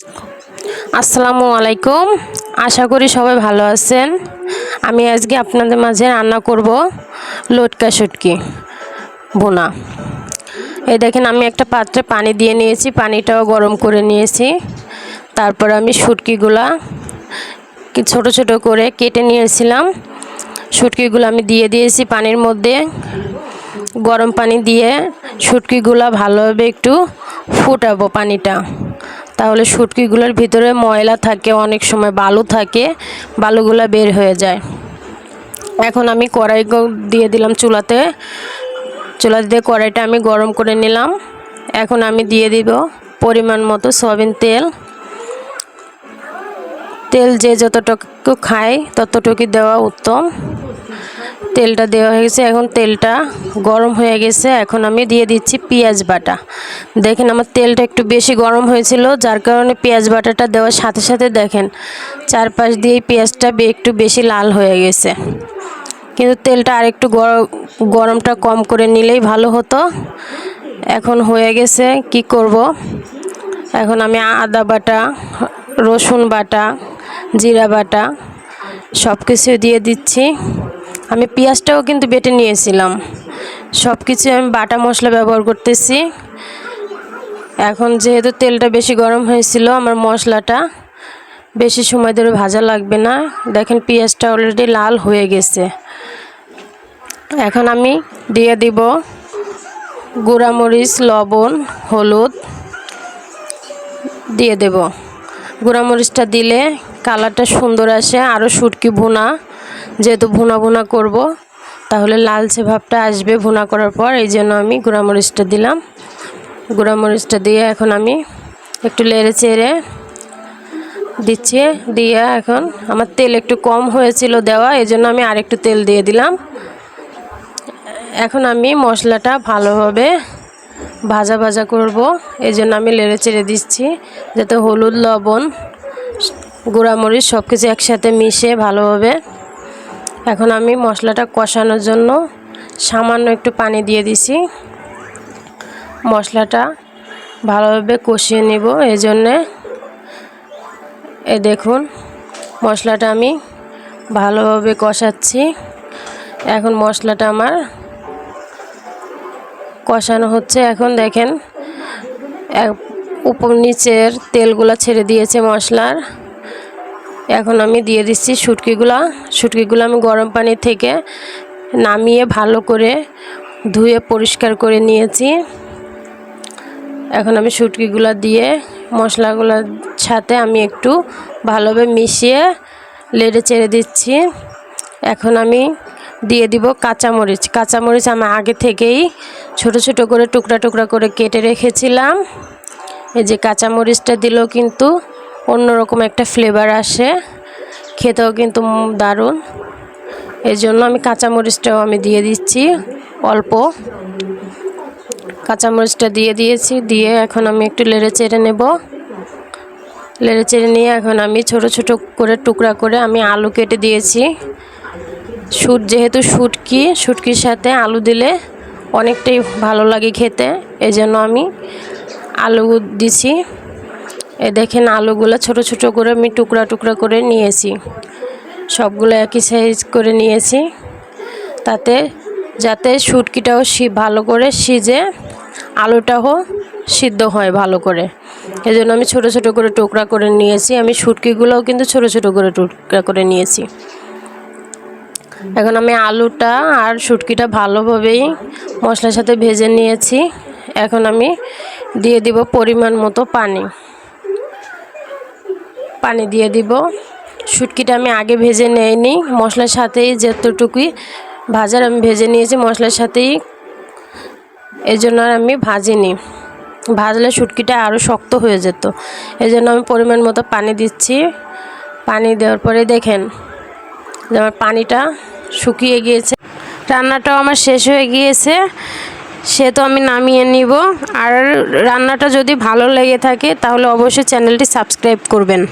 আসসালামু আলাইকুম। আশা করি সবাই ভালো আছেন। আমি আজকে আপনাদের মাঝে রান্না করব লটকা শুটকি ভুনা। এই দেখেন আমি একটা পাত্রে পানি দিয়ে নিয়েছি, পানিটাও গরম করে নিয়েছি। তারপর আমি শুটকিগুলা ছোট ছোট করে কেটে নিয়েছিলাম। শুটকিগুলো আমি দিয়ে দিয়েছি পানির মধ্যে। গরম পানি দিয়ে শুটকিগুলা ভালোভাবে একটু ফুটাবো পানিটা, তাহলে শুটকিগুলোর ভিতরে ময়লা থাকে, অনেক সময় বালু থাকে, বালুগুলা বের হয়ে যায়। এখন আমি কড়াই দিয়ে দিলাম চুলাতে দিয়ে কড়াইটা আমি গরম করে নিলাম। এখন আমি দিয়ে দিব পরিমাণ মতো সয়াবিন তেল। যে যতটুকু খায় ততটুকু দেওয়া উত্তম। তেলটা দেওয়া হয়ে গেছে, এখন তেলটা গরম হয়ে গেছে। এখন আমি দিয়ে দিচ্ছি পেঁয়াজ বাটা। দেখেন আমার তেলটা একটু বেশি গরম হয়েছিল, যার কারণে পেঁয়াজ বাটাটা দেওয়ার সাথে সাথে দেখেন চারপাশ দিয়ে পেঁয়াজটা একটু বেশি লাল হয়ে গেছে। কিন্তু তেলটা আরেকটু গরমটা কম করে নিলেই ভালো হতো। এখন হয়ে গেছে, কি করব, এখন আমি আদা বাটা, রসুন বাটা, জিরা বাটা সব কিছু দিয়ে দিচ্ছি। আমি পেঁয়াজটাও কিন্তু বেটে নিয়েছিলাম। সব কিছু আমি বাটা মশলা ব্যবহার করতেছি। এখন যেহেতু তেলটা বেশি গরম হয়েছিল, আমার মশলাটা বেশি সময় ধরে ভাজা লাগবে না। দেখেন পেঁয়াজটা অলরেডি লাল হয়ে গেছে। এখন আমি দিয়ে দিব গুঁড়ামরিচ, লবণ, হলুদ দিয়ে দেব। গুঁড়ামরিচটা দিলে কালারটা সুন্দর আসে, আরও শুটকি ভুনা, যেহেতু ভুনা ভুনা করব তাহলে লালচে ভাবটা আসবে ভুনা করার পর, এই জন্য আমি গুঁড়ামরিচটা দিলাম। গুঁড়ামরিচটা দিয়ে এখন আমি একটু নেড়ে চেড়ে দিচ্ছি। দিয়ে এখন আমার তেল একটু কম হয়েছিল দেওয়া, এই জন্য আমি আরেকটু তেল দিয়ে দিলাম। এখন আমি মশলাটা ভালোভাবে ভাজা ভাজা করব, এই জন্য আমি নেড়ে চেড়ে দিচ্ছি, যাতে হলুদ, লবণ, গুঁড়ামরিচ সব কিছু একসাথে মিশে ভালোভাবে। এখন আমি মশলাটা কষানোর জন্য সামান্য একটু পানি দিয়ে দিছি। মশলাটা ভালোভাবে কষিয়ে নিব, এই জন্যে। এই দেখুন মশলাটা আমি ভালোভাবে কষাচ্ছি। এখন মশলাটা আমার কষানো হচ্ছে। এখন দেখেন উপর নিচের তেলগুলা ছেড়ে দিয়েছে মশলার। এখন আমি দিয়ে দিচ্ছি শুটকিগুলো আমি গরম পানি থেকে নামিয়ে ভালো করে ধুয়ে পরিষ্কার করে নিয়েছি। এখন আমি শুটকিগুলো দিয়ে মশলাগুলোর সাথে আমি একটু ভালোভাবে মিশিয়ে নেড়ে চেড়ে দিচ্ছি। এখন আমি দিয়ে দিব কাঁচামরিচ আমি আগে থেকেই ছোট ছোট করে টুকরা টুকরা করে কেটে রেখেছিলাম। এই যে কাঁচামরিচটা দিলেও কিন্তু অন্যরকম একটা ফ্লেভার আসে, খেতেও কিন্তু দারুণ। এই জন্য আমি কাঁচামরিচটাও আমি দিয়ে দিচ্ছি অল্প। কাঁচামরিচটা দিয়ে দিয়েছি, দিয়ে এখন আমি একটু নেড়ে চেড়ে নেব। নেড়ে চেড়ে নিয়ে এখন আমি ছোট ছোট করে টুকরা করে আমি আলু কেটে দিয়েছি। যেহেতু শুটকির সাথে আলু দিলে অনেকটাই ভালো লাগে খেতে, এই জন্য আমি আলু দিছি। এই দেখেন আলুগুলো ছোট ছোট করে আমি টুকরা টুকরা করে নিয়েছি, সবগুলো একই সাইজ করে নিয়েছি, যাতে শুটকিটাও ভালো করে সিজে, আলুটাও সিদ্ধ হয় ভালো করে। এই জন্য আমি ছোট ছোট করে টুকরা করে নিয়েছি। আমি শুটকিগুলোও কিন্তু ছোট ছোট করে টুকরা করে নিয়েছি। এখন আমি আলুটা আর শুটকিটা ভালোভাবেই মশলার সাথে ভেজে নিয়েছি। এখন আমি দিয়ে দিব পরিমাণ মতো পানি দিয়ে দিব। শুটকিটা আমি আগে ভেজে নেইনি, মশলার সাথেই যতটুকুই ভাজার আমি ভেজে নিয়েছি মশলার সাথেই, এই জন্য আর আমি ভাজিনি। ভাজলে শুটকিটা আরও শক্ত হয়ে যেত, এই জন্য আমি পরিমাণ মতো পানি দিচ্ছি। পানি দেওয়ার পরে দেখেন যে আমার পানিটা শুকিয়ে গিয়েছে। রান্নাটাও আমার শেষ হয়ে গিয়েছে, তো আমি নামিয়ে নিব। আর রান্নাটা যদি ভালো লেগে থাকে তাহলে অবশ্যই চ্যানেলটি সাবস্ক্রাইব করবেন।